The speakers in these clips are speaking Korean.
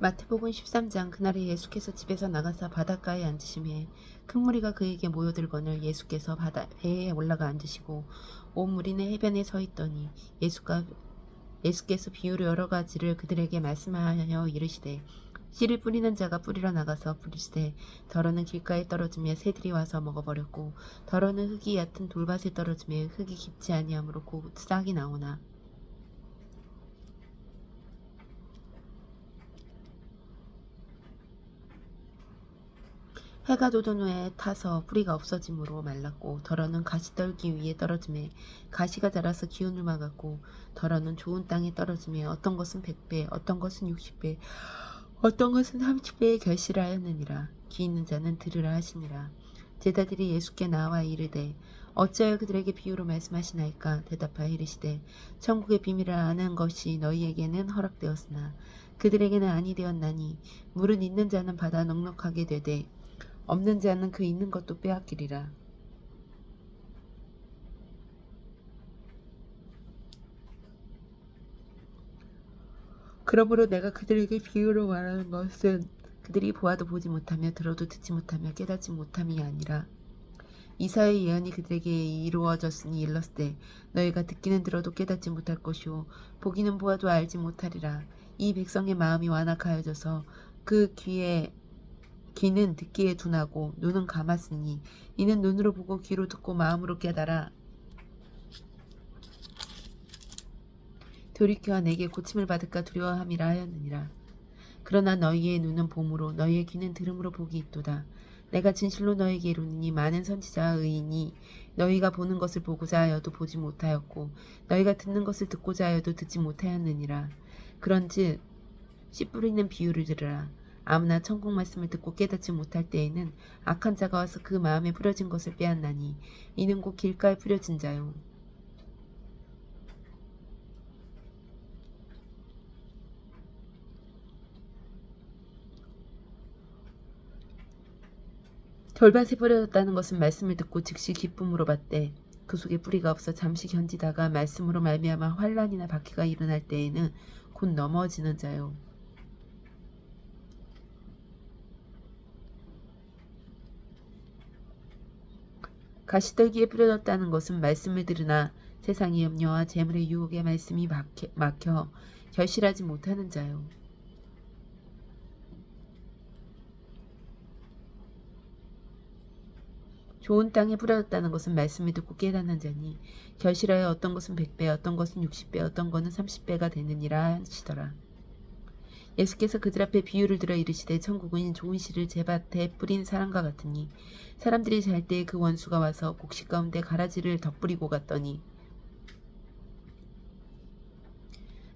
마태복음 13장. 그날에 예수께서 집에서 나가사 바닷가에 앉으심에 큰 무리가 그에게 모여들거늘 예수께서 배에 올라가 앉으시고 온 무리는 해변에 서 있더니 예수께서 비유로 여러 가지를 그들에게 말씀하여 이르시되, 씨를 뿌리는 자가 뿌리러 나가서 뿌리시되 덜어는 길가에 떨어지며 새들이 와서 먹어버렸고, 덜어는 흙이 얕은 돌밭에 떨어지며 흙이 깊지 아니하므로 곧 싹이 나오나, 해가 돋은 후에 타서 뿌리가 없어짐으로 말랐고, 덜어는 가시떨기 위에 떨어지매 가시가 자라서 기운을 막았고, 덜어는 좋은 땅에 떨어지며 어떤 것은 100배, 어떤 것은 60배, 어떤 것은 30배의 결실을 하였느니라. 귀 있는 자는 들으라 하시니라. 제자들이 예수께 나와 이르되, 어찌하여 그들에게 비유로 말씀하시나이까? 대답하여 이르시되, 천국의 비밀을 아는 것이 너희에게는 허락되었으나 그들에게는 아니 되었나니, 물은 있는 자는 받아 넉넉하게 되되 없는 자는 그 있는 것도 빼앗기리라. 그러므로 내가 그들에게 비유로 말하는 것은 그들이 보아도 보지 못하며 들어도 듣지 못하며 깨닫지 못함이 아니라, 이사야의 예언이 그들에게 이루어졌으니 일렀을 너희가 듣기는 들어도 깨닫지 못할 것이요 보기는 보아도 알지 못하리라. 이 백성의 마음이 완악하여져서 그 귀는 듣기에 둔하고 눈은 감았으니, 이는 눈으로 보고 귀로 듣고 마음으로 깨달아 돌이켜 내게 고침을 받을까 두려워함이라 하였느니라. 그러나 너희의 눈은 봄으로 너희의 귀는 들음으로 복이 있도다. 내가 진실로 너희에게 이르노니 많은 선지자와 의인이 너희가 보는 것을 보고자 하여도 보지 못하였고 너희가 듣는 것을 듣고자 하여도 듣지 못하였느니라. 그런즉 씨 뿌리는 비유를 들으라. 아무나 천국 말씀을 듣고 깨닫지 못할 때에는 악한 자가 와서 그 마음에 뿌려진 것을 빼앗나니, 이는 곧 길가에 뿌려진 자요 돌밭에 뿌려졌다는 것은 말씀을 듣고 즉시 기쁨으로 받되, 그 속에 뿌리가 없어 잠시 견디다가 말씀으로 말미암아 환난이나 박해가 일어날 때에는 곧 넘어지는 자요. 가시떨기에 뿌려졌다는 것은 말씀을 들으나 세상의 염려와 재물의 유혹의 말씀이 막혀 결실하지 못하는 자요. 좋은 땅에 뿌려졌다는 것은 말씀을 듣고 깨닫는 자니, 결실하여 어떤 것은 100배, 어떤 것은 60배, 어떤 것은 30배가 되느니라 하시더라. 예수께서 그들 앞에 비유를 들어 이르시되, 천국은 좋은 씨를 제밭에 뿌린 사람과 같으니, 사람들이 잘 때에 그 원수가 와서 곡식 가운데 가라지를 덧뿌리고 갔더니,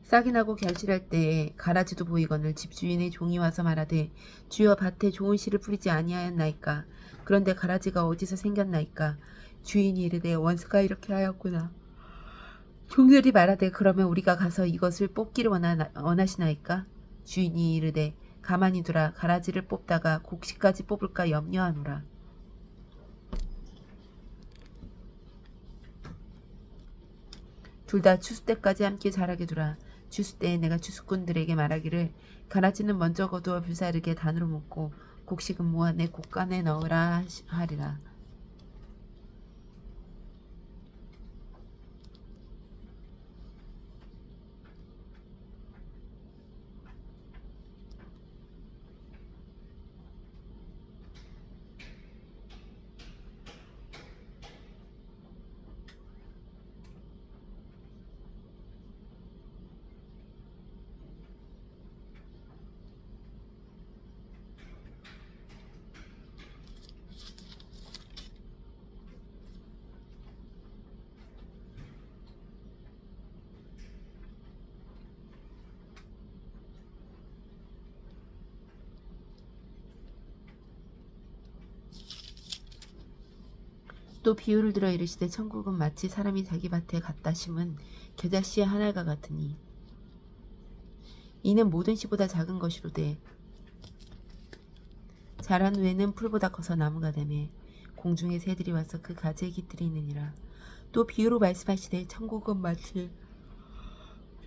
싹이 나고 결실할 때에 가라지도 보이거늘 집주인의 종이 와서 말하되, 주여 밭에 좋은 씨를 뿌리지 아니하였나이까? 그런데 가라지가 어디서 생겼나이까? 주인이 이르되, 원수가 이렇게 하였구나. 종들이 말하되, 그러면 우리가 가서 이것을 뽑기를 원하시나이까? 주인이 이르되, 가만히 두라. 가라지를 뽑다가 곡식까지 뽑을까 염려하노라. 둘 다 추수 때까지 함께 자라게 두라. 추수 때에 내가 추수꾼들에게 말하기를, 가라지는 먼저 거두어 불사르게 단으로 묶고 곡식은 모아 내 곡간에 넣으라 하리라. 또 비유를 들어 이르시되, 천국은 마치 사람이 자기 밭에 갖다 심은 겨자씨의 한 알과 같으니, 이는 모든 씨보다 작은 것이로되 자란 후에는 풀보다 커서 나무가 되매 공중의 새들이 와서 그 가지에 깃들이느니라. 또 비유로 말씀하시되, 천국은 마치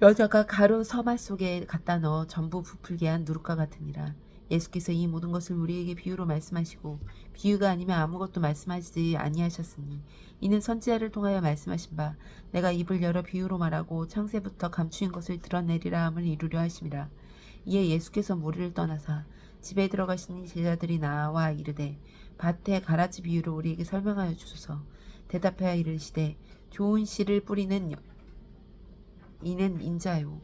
여자가 가루 서말 속에 갖다 넣어 전부 부풀게 한 누룩과 같으니라. 예수께서 이 모든 것을 우리에게 비유로 말씀하시고 비유가 아니면 아무것도 말씀하시지 아니하셨으니 이는 선지자를 통하여 말씀하신 바 내가 입을 열어 비유로 말하고 창세부터 감추인 것을 드러내리라 함을 이루려 하심이라. 이에 예수께서 무리를 떠나사 집에 들어가시니 제자들이 나와 이르되 밭에 가라지 비유를 우리에게 설명하여 주소서. 대답하여 이르시되 좋은 씨를 뿌리는 이는 인자요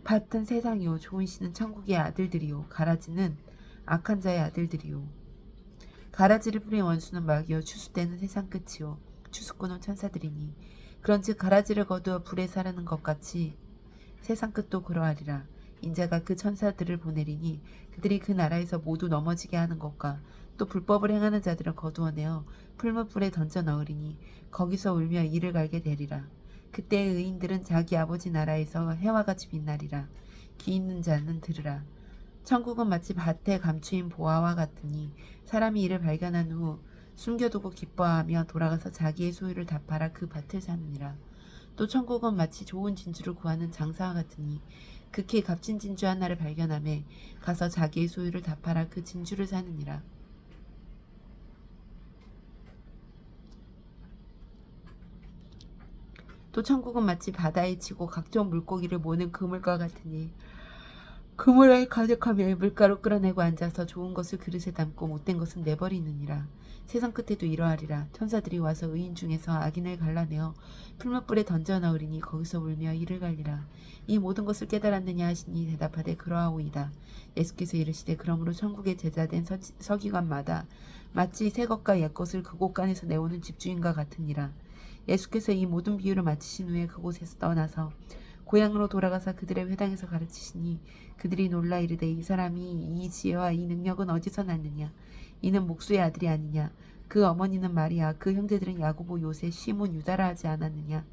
밭은 세상이요 좋은 씨는 천국의 아들들이요 가라지는 악한 자의 아들들이요. 가라지를 뿌린 원수는 마귀요 추수때는 세상 끝이요 추수꾼은 천사들이니 그런즉 가라지를 거두어 불에 사르는 것 같이 세상 끝도 그러하리라. 인자가 그 천사들을 보내리니 그들이 그 나라에서 모두 넘어지게 하는 것과 또 불법을 행하는 자들을 거두어내어 풀무불에 던져 넣으리니 거기서 울며 이를 갈게 되리라. 그때 의인들은 자기 아버지 나라에서 해와 같이 빛나리라. 귀 있는 자는 들으라. 천국은 마치 밭에 감추인 보화와 같으니 사람이 이를 발견한 후 숨겨두고 기뻐하며 돌아가서 자기의 소유를 다 팔아 그 밭을 사느니라. 또 천국은 마치 좋은 진주를 구하는 장사와 같으니 극히 값진 진주 하나를 발견하매 가서 자기의 소유를 다 팔아 그 진주를 사느니라. 또 천국은 마치 바다에 치고 각종 물고기를 모는 그물과 같으니 그물에 가득하며 물가로 끌어내고 앉아서 좋은 것을 그릇에 담고 못된 것은 내버리느니라. 세상 끝에도 이러하리라. 천사들이 와서 의인 중에서 악인을 갈라내어 풀무불에 던져 넣으리니 거기서 울며 이를 갈리라. 이 모든 것을 깨달았느냐 하시니 대답하되 그러하오이다. 예수께서 이르시되 그러므로 천국에 제자된 서기관마다 마치 새 것과 옛 것을 그곳간에서 내오는 집주인과 같으니라. 예수께서 이 모든 비유를 마치신 후에 그곳에서 떠나서 고향으로 돌아가서 그들의 회당에서 가르치시니 그들이 놀라 이르되 이 사람이 이 지혜와 이 능력은 어디서 났느냐. 이는 목수의 아들이 아니냐. 그 어머니는 마리아, 그 형제들은 야고보, 요새, 시몬, 유다라 하지 않았느냐.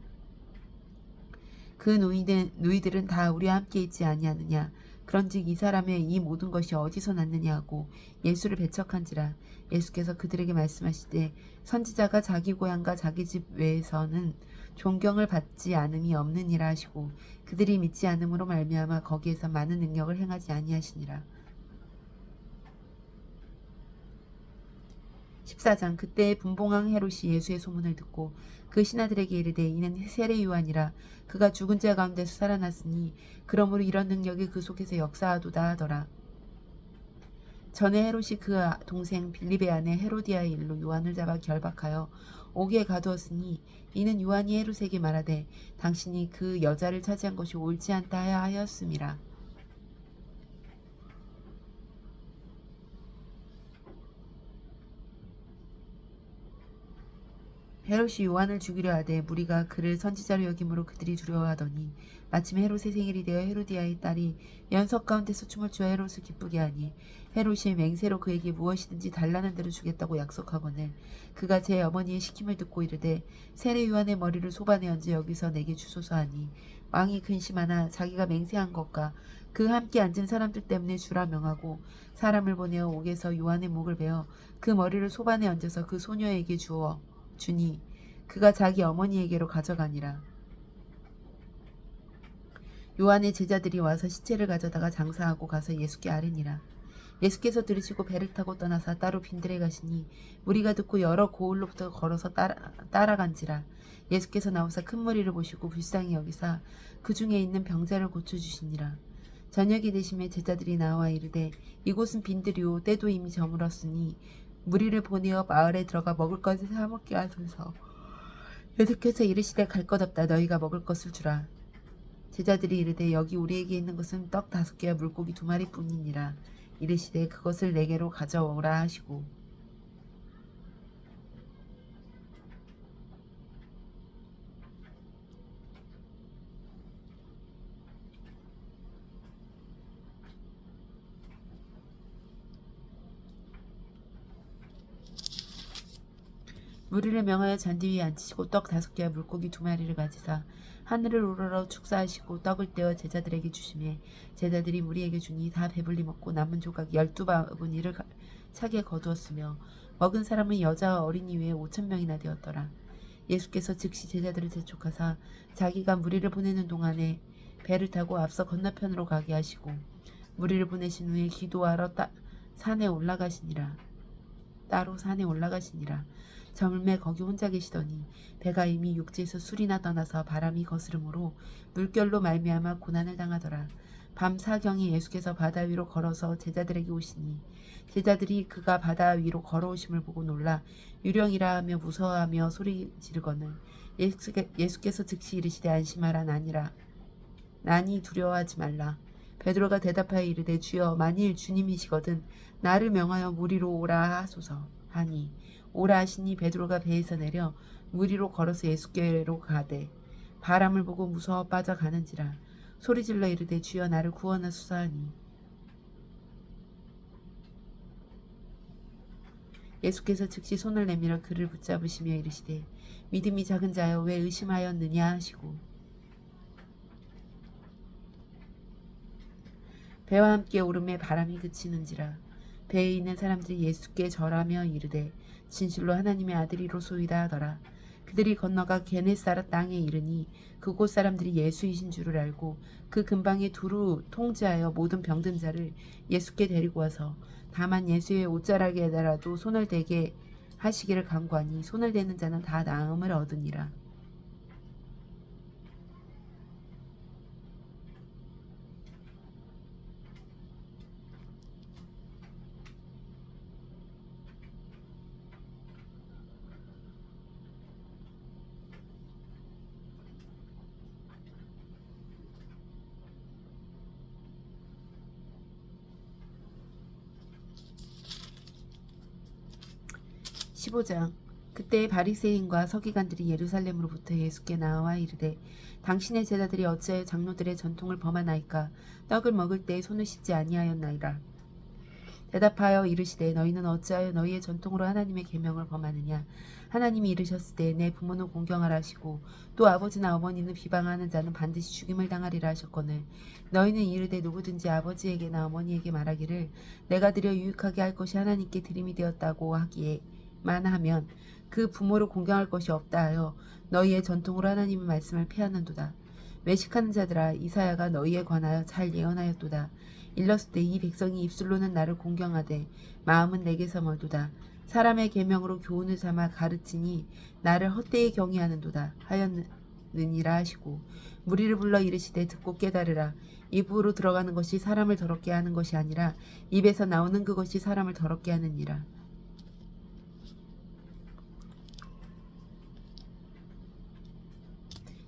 그 누이들은 다 우리와 함께 있지 아니하느냐. 그런즉 이 사람의 이 모든 것이 어디서 났느냐 하고 예수를 배척한지라. 예수께서 그들에게 말씀하시되 선지자가 자기 고향과 자기 집 외에서는 존경을 받지 않음이 없느니라 하시고 그들이 믿지 않음으로 말미암아 거기에서 많은 능력을 행하지 아니하시니라. 14장. 그때 분봉왕 헤롯이 예수의 소문을 듣고 그 신하들에게 이르되 이는 세례 요한이라. 그가 죽은 자 가운데서 살아났으니 그러므로 이런 능력이 그 속에서 역사하도다 하더라. 전에 헤롯이 그 동생 빌립의 아내 헤로디아의 일로 요한을 잡아 결박하여 옥에 가두었으니 이는 요한이 헤롯에게 말하되 당신이 그 여자를 차지한 것이 옳지 않다 하였음이라. 헤롯이 요한을 죽이려 하되 무리가 그를 선지자로 여김으로 그들이 두려워하더니 마침 헤롯의 생일이 되어 헤로디아의 딸이 연석 가운데서 춤을 추어 헤롯을 기쁘게 하니 헤롯이 맹세로 그에게 무엇이든지 달라는 대로 주겠다고 약속하거늘 그가 제 어머니의 시킴을 듣고 이르되 세례 요한의 머리를 소반에 얹어 여기서 내게 주소서 하니 왕이 근심하나 자기가 맹세한 것과 그 함께 앉은 사람들 때문에 주라 명하고 사람을 보내어 옥에서 요한의 목을 베어 그 머리를 소반에 얹어서 그 소녀에게 주니 그가 자기 어머니에게로 가져가니라. 요한의 제자들이 와서 시체를 가져다가 장사하고 가서 예수께 아뢰니라. 예수께서 들으시고 배를 타고 떠나사 따로 빈들에 가시니 무리가 듣고 여러 고을로부터 걸어서 따라간지라. 예수께서 나오사 큰 무리를 보시고 불쌍히 여기사 그 중에 있는 병자를 고쳐주시니라. 저녁이 되심에 제자들이 나와 이르되 이곳은 빈들이요 때도 이미 저물었으니 무리를 보내어 마을에 들어가 먹을 것을 사 먹게 하소서. 예수께서 이르시되 갈 것 없다. 너희가 먹을 것을 주라. 제자들이 이르되 여기 우리에게 있는 것은 떡 5개와 물고기 2마리뿐이니라. 이르시되 그것을 내게로 가져오라 하시고 무리를 명하여 잔디 위에 앉히시고 떡 5개와 물고기 2마리를 가지사 하늘을 우러러 축사하시고 떡을 떼어 제자들에게 주시매 제자들이 무리에게 주니 다 배불리 먹고 남은 조각 12바구니를 차게 거두었으며 먹은 사람은 여자와 어린이 외에 5,000명이나 되었더라. 예수께서 즉시 제자들을 재촉하사 자기가 무리를 보내는 동안에 배를 타고 앞서 건너편으로 가게 하시고 무리를 보내신 후에 기도하러 따로 산에 올라가시니라. 저물매 거기 혼자 계시더니 배가 이미 육지에서 술이나 떠나서 바람이 거스름으로 물결로 말미암아 고난을 당하더라. 밤 사경에 예수께서 바다 위로 걸어서 제자들에게 오시니 제자들이 그가 바다 위로 걸어오심을 보고 놀라 유령이라 하며 무서워하며 소리 지르거늘 예수께서 즉시 이르시되 안심하라 나니 두려워하지 말라. 베드로가 대답하여 이르되 주여 만일 주님이시거든 나를 명하여 물 위로 오라 하소서 하니 오라 하시니 베드로가 배에서 내려 물 위로 걸어서 예수께로 가되 바람을 보고 무서워 빠져가는지라 소리질러 이르되 주여 나를 구원하소서 하니 예수께서 즉시 손을 내밀어 그를 붙잡으시며 이르시되 믿음이 작은 자여 왜 의심하였느냐 하시고 배와 함께 오름에 바람이 그치는지라 배에 있는 사람들이 예수께 절하며 이르되 진실로 하나님의 아들이로소이다 하더라. 그들이 건너가 게네사렛 땅에 이르니 그곳 사람들이 예수이신 줄을 알고 그 근방에 두루 통제하여 모든 병든 자를 예수께 데리고 와서 다만 예수의 옷자락에라도 손을 대게 하시기를 간구하니 손을 대는 자는 다 나음을 얻으니라. (15장) 그때 바리새인과 서기관들이 예루살렘으로부터 예수께 나와 이르되 당신의 제자들이 어찌하여 장로들의 전통을 범하나이까 떡을 먹을 때에 손을 씻지 아니하였나이다. 대답하여 이르시되 너희는 어찌하여 너희의 전통으로 하나님의 계명을 범하느냐. 하나님이 이르셨을 때 내 부모는 공경하라 하시고 또 아버지나 어머니는 비방하는 자는 반드시 죽임을 당하리라 하셨거늘 너희는 이르되 누구든지 아버지에게나 어머니에게 말하기를 내가 드려 유익하게 할 것이 하나님께 드림이 되었다고 하기에만 하면 그 부모를 공경할 것이 없다 하여 너희의 전통으로 하나님의 말씀을 폐하는도다. 외식하는 자들아 이사야가 너희에 관하여 잘 예언하였도다. 일렀을 때 이 백성이 입술로는 나를 공경하되 마음은 내게서 멀도다. 사람의 계명으로 교훈을 삼아 가르치니 나를 헛되이 경외하는도다 하였느니라 하시고 무리를 불러 이르시되 듣고 깨달으라. 입으로 들어가는 것이 사람을 더럽게 하는 것이 아니라 입에서 나오는 그것이 사람을 더럽게 하느니라.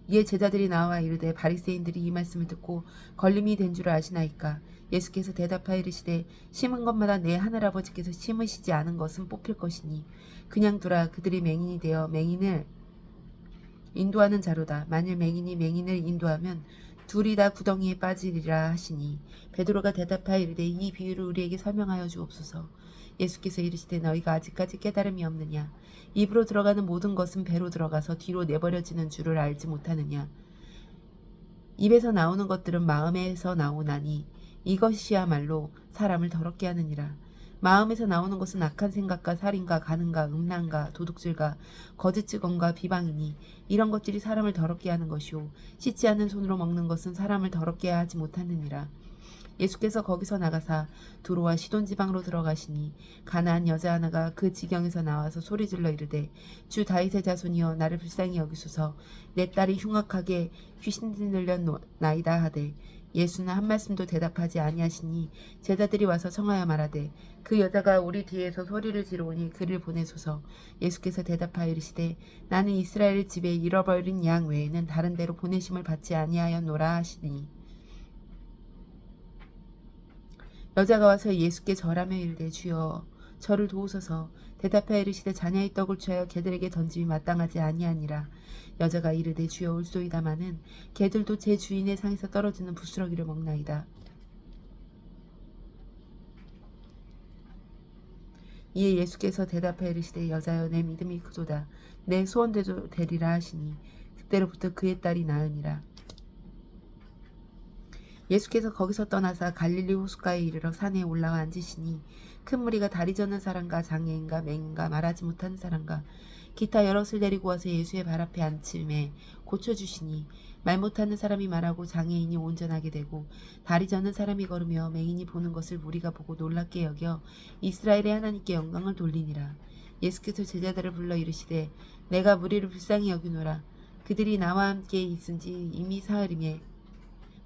이에 제자들이 나와 이르되 바리새인들이 이 말씀을 듣고 걸림이 된 줄 아시나이까. 예수께서 대답하여 이르시되 심은 것마다 내 하늘아버지께서 심으시지 않은 것은 뽑힐 것이니 그냥 두라. 그들이 맹인이 되어 맹인을 인도하는 자로다. 만일 맹인이 맹인을 인도하면 둘이 다 구덩이에 빠지리라 하시니 베드로가 대답하여 이르되 이 비유를 우리에게 설명하여 주옵소서. 예수께서 이르시되 너희가 아직까지 깨달음이 없느냐. 입으로 들어가는 모든 것은 배로 들어가서 뒤로 내버려지는 줄을 알지 못하느냐. 입에서 나오는 것들은 마음에서 나오나니 이것이야말로 사람을 더럽게 하느니라. 마음에서 나오는 것은 악한 생각과 살인과 간음과 음란과 도둑질과 거짓 증언과 비방이니 이런 것들이 사람을 더럽게 하는 것이요 씻지 않은 손으로 먹는 것은 사람을 더럽게 하지 못하느니라. 예수께서 거기서 나가사 두로와 시돈 지방으로 들어가시니 가나안 여자 하나가 그 지경에서 나와서 소리질러 이르되 주 다윗의 자손이여 나를 불쌍히 여기소서. 내 딸이 흉악하게 귀신 들렸나이다 하되 예수는 한 말씀도 대답하지 아니하시니 제자들이 와서 청하여 말하되 그 여자가 우리 뒤에서 소리를 지르오니 그를 보내소서. 예수께서 대답하여 이르시되 나는 이스라엘 집에 잃어버린 양 외에는 다른 데로 보내심을 받지 아니하였노라 하시니 여자가 와서 예수께 절하며 이르되 주여 저를 도우소서. 대답하여 이르시되 자녀의 떡을 취하여 개들에게 던짐이 마땅하지 아니하니라. 여자가 이르되 주여 올소이다마는 개들도 제 주인의 상에서 떨어지는 부스러기를 먹나이다. 이에 예수께서 대답하여 이르시되 여자여 내 믿음이 크도다. 내 소원대로 되리라 하시니 그때로부터 그의 딸이 나으니라. 예수께서 거기서 떠나사 갈릴리 호숫가에 이르러 산에 올라와 앉으시니 큰 무리가 다리 저는 사람과 장애인과 맹인과 말하지 못하는 사람과 기타 여럿을 데리고 와서 예수의 발 앞에 앉힘에 고쳐주시니 말 못하는 사람이 말하고 장애인이 온전하게 되고 다리 저는 사람이 걸으며 맹인이 보는 것을 무리가 보고 놀랍게 여겨 이스라엘의 하나님께 영광을 돌리니라. 예수께서 제자들을 불러 이르시되 내가 무리를 불쌍히 여기노라. 그들이 나와 함께 있은지 이미 사흘임에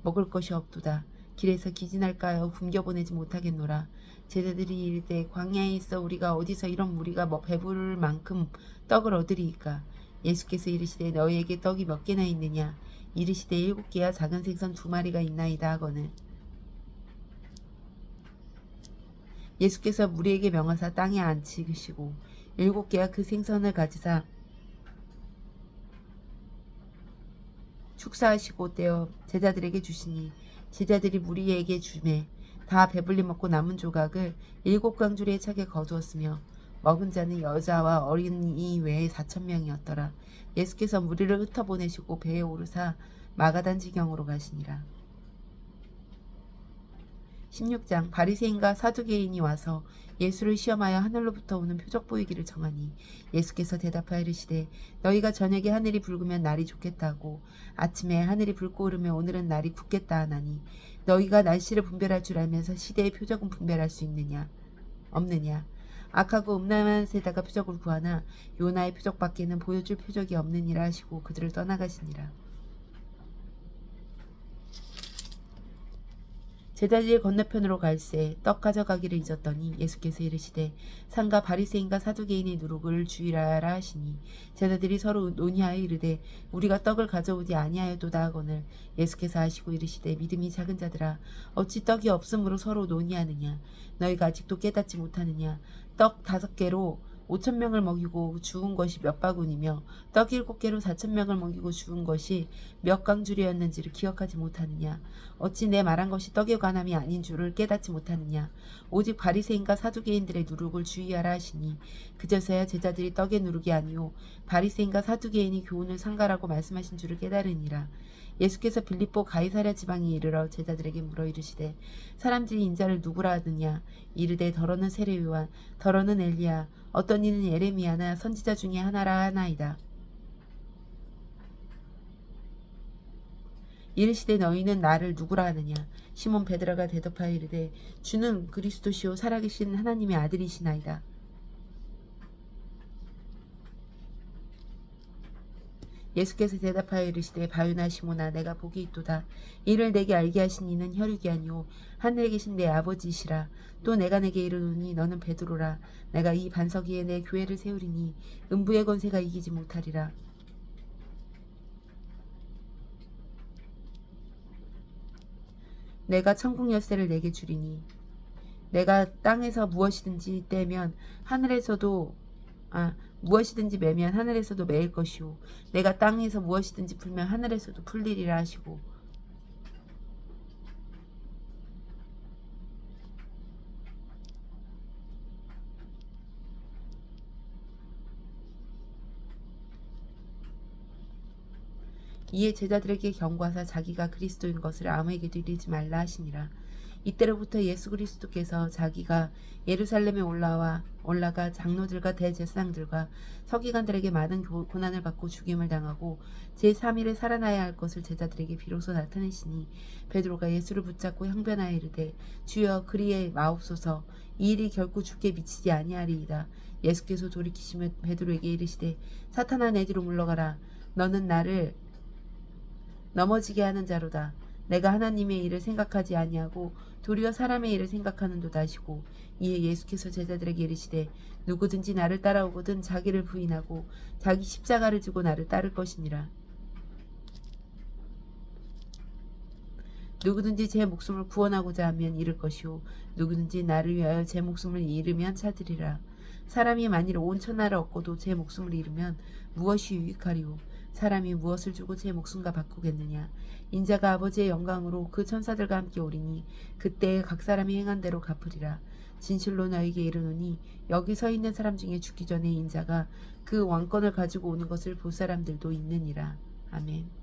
먹을 것이 없도다. 길에서 기진할까 하여 굶겨보내지 못하겠노라. 제자들이 이르되 광야에 있어 우리가 어디서 이런 무리가 배부를 만큼 떡을 얻으리이까. 예수께서 이르시되 너희에게 떡이 몇 개나 있느냐. 이르시되 7개야 작은 생선 2마리가 있나이다 하거늘. 예수께서 무리에게 명하사 땅에 앉히시고 7개야 그 생선을 가지사 축사하시고 떼어 제자들에게 주시니 제자들이 무리에게 주매 다 배불리 먹고 남은 조각을 7광주리에 차게 거두었으며 먹은 자는 여자와 어린이 외에 4,000명이었더라. 예수께서 무리를 흩어보내시고 배에 오르사 마가단 지경으로 가시니라. 16장 바리새인과 사두개인이 와서 예수를 시험하여 하늘로부터 오는 표적 보이기를 청하니 예수께서 대답하여 이르시되 너희가 저녁에 하늘이 붉으면 날이 좋겠다 하고 아침에 하늘이 붉고 오르면 오늘은 날이 굳겠다 하나니 너희가 날씨를 분별할 줄 알면서 시대의 표적은 분별할 수 있느냐 없느냐. 악하고 음란한 세다가 표적을 구하나 요나의 표적밖에는 보여줄 표적이 없느니라 하시고 그들을 떠나가시니라. 제자들이 건너편으로 갈새 떡 가져가기를 잊었더니 예수께서 이르시되 상가 바리새인과 사두개인의 누룩을 주의하라 하시니 제자들이 서로 논의하여 이르되 우리가 떡을 가져오지 아니하여도다 하거늘. 예수께서 하시고 이르시되 믿음이 작은 자들아 어찌 떡이 없으므로 서로 논의하느냐. 너희가 아직도 깨닫지 못하느냐. 떡 5개로 5,000명을 먹이고 죽은 것이 몇 바구니며 떡 7개로 4,000명을 먹이고 죽은 것이 몇 강줄이었는지를 기억하지 못하느냐. 어찌 내 말한 것이 떡에 관함이 아닌 줄을 깨닫지 못하느냐. 오직 바리새인과 사두개인들의 누룩을 주의하라 하시니 그제서야 제자들이 떡의 누룩이 아니오 바리새인과 사두개인이 교훈을 상가라고 말씀하신 줄을 깨달으니라. 예수께서 빌립보 가이사랴 지방에 이르러 제자들에게 물어 이르시되 사람들이 인자를 누구라 하느냐. 이르되 더러는 세례 요한 더러는 엘리야 어떤 이는 예레미야나 선지자 중에 하나라 하나이다. 이르시되 너희는 나를 누구라 하느냐. 시몬 베드로가 대답하여 이르되 주는 그리스도시요 살아계신 하나님의 아들이시나이다. 예수께서 대답하여 이르시되 바요나 시몬아 내가 복이 있도다. 이를 내게 알게 하신 이는 혈육이 아니오 하늘에 계신 내 아버지시라. 또 내가 내게 이르노니 너는 베드로라. 내가 이 반석 위에 내 교회를 세우리니 음부의 권세가 이기지 못하리라. 내가 천국 열쇠를 내게 주리니 내가 땅에서 무엇이든지 떼면 하늘에서도 무엇이든지 매면 하늘에서도 매일 것이오 내가 땅에서 무엇이든지 풀면 하늘에서도 풀리리라 하시고 이에 제자들에게 경고하사 자기가 그리스도인 것을 아무에게도 이르지 말라 하시니라. 이때로부터 예수 그리스도께서 자기가 예루살렘에 올라가 장로들과 대제사장들과 서기관들에게 많은 고난을 받고 죽임을 당하고 제3일에 살아나야 할 것을 제자들에게 비로소 나타내시니 베드로가 예수를 붙잡고 형변하여 이르되 주여 그리에 마옵소서. 이 일이 결코 죽게 미치지 아니하리이다. 예수께서 돌이키시며 베드로에게 이르시되 사탄아 내 뒤로 물러가라. 너는 나를 넘어지게 하는 자로다. 내가 하나님의 일을 생각하지 아니하고 도리어 사람의 일을 생각하는도다 하시고 이에 예수께서 제자들에게 이르시되 누구든지 나를 따라오거든 자기를 부인하고 자기 십자가를 지고 나를 따를 것이니라. 누구든지 제 목숨을 구원하고자 하면 잃을 것이요 누구든지 나를 위하여 제 목숨을 잃으면 찾으리라. 사람이 만일 온 천하를 얻고도 제 목숨을 잃으면 무엇이 유익하리요. 사람이 무엇을 주고 제 목숨과 바꾸겠느냐. 인자가 아버지의 영광으로 그 천사들과 함께 오리니 그때에 각 사람이 행한 대로 갚으리라. 진실로 너에게 이르노니 여기 서 있는 사람 중에 죽기 전에 인자가 그 왕권을 가지고 오는 것을 볼 사람들도 있느니라. 아멘.